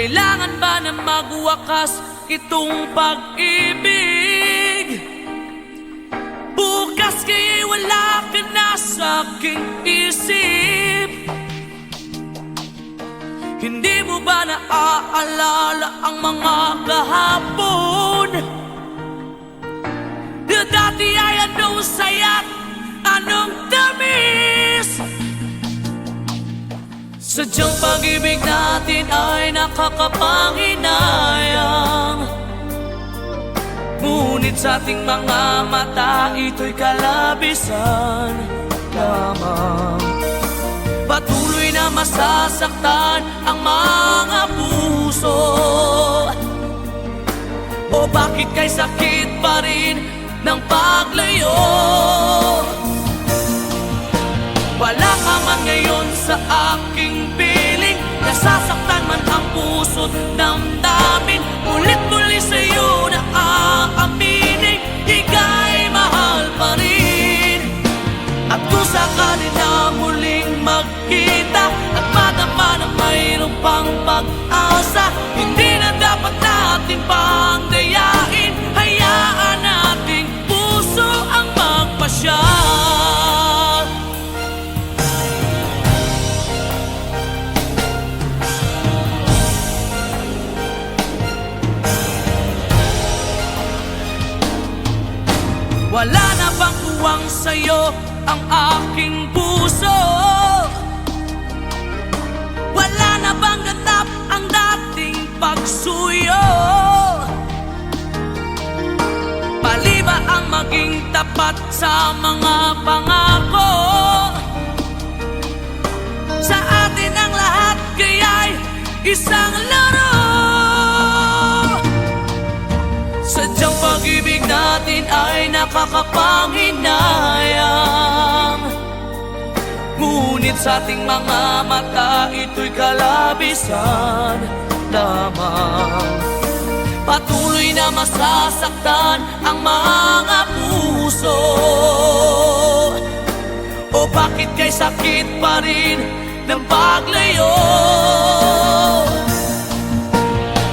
Kailangan ba na magwakas itong pag-ibig? Bukas kaya'y wala ka na sa aking isip. Hindi mo ba naaalala ang mga kahapon? Na dati ay anong saya't anong tamis. Sadyang pag-ibig natin ay nakakapanginayang, ngunit sa ating mga mata ito'y kalabisan lamang. Patuloy na masasaktan ang mga puso. O bakit kay sakit pa rin ng paglayo? Wala ka man ngayon sa aking piling, nasasaktan man ang puso't damdamin. Ulit-muli sa'yo na aaminin, ika'y mahal pa rin. At kung sakali na muling magkita at madama na mayroong pang pag-asa, hindi na dapat natin pang dayain. Hayaan nating puso ang magpasya. Wala na bang uwang sa'yo ang aking puso? Wala na bang ganap ang dating pagsuyo? Mali ba ang maging tapat sa mga pangako? Sa atin ang lahat kaya'y isang laro. Sadyang pag-ibig natin ay nakakapanginayang, ngunit sa ating mga mata ito'y kalabisan lamang. Patuloy na masasaktan ang mga puso. O bakit kay sakit pa rin ng paglayo?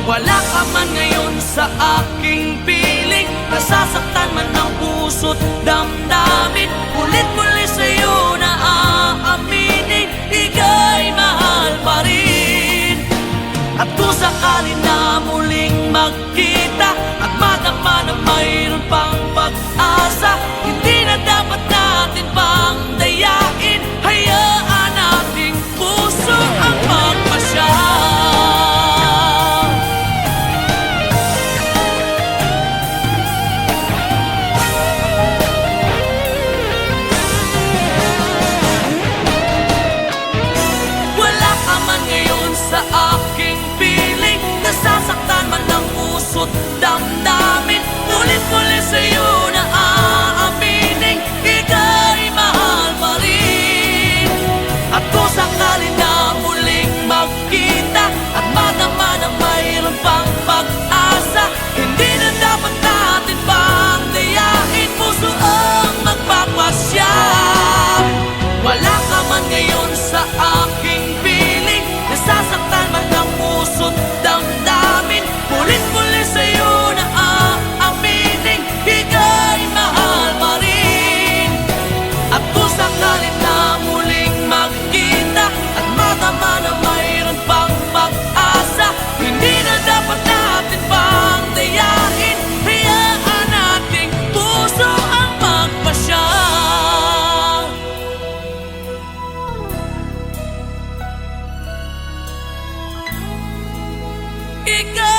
Wala ka man ngayon sa aking piling, nasasaktan man ang puso't damdamin. Ulit-muli sa'yo na aaminin, ika'y mahal pa rin. At kung sakali na muling magkita at madama na mayroon pang pag-asa, hindi na dapat natin pang dayain. Hayaan nating puso ang magpasya. Sa aking piling, nasasaktan man ang puso't damdamin. Ulit-muli sa'yo na aaminin, ika'y mahal pa rin. At kung sakali na muling magkita at madama na mayroon pang pag-asa, hindi na dapat natin pang dayain. Puso ang magpapasya. Wala ka man ngayon sa aking piling, nasasaktan man ang puso't damdamin. Ulit-muli sa'yo na aaminin, ika'y mahal pa rin. At kung sakali na muling magkita at madama na mayroon pang pag-asa, hindi na dapat natin pang dayain. Hayaan nating puso ang magpasya. Ikaw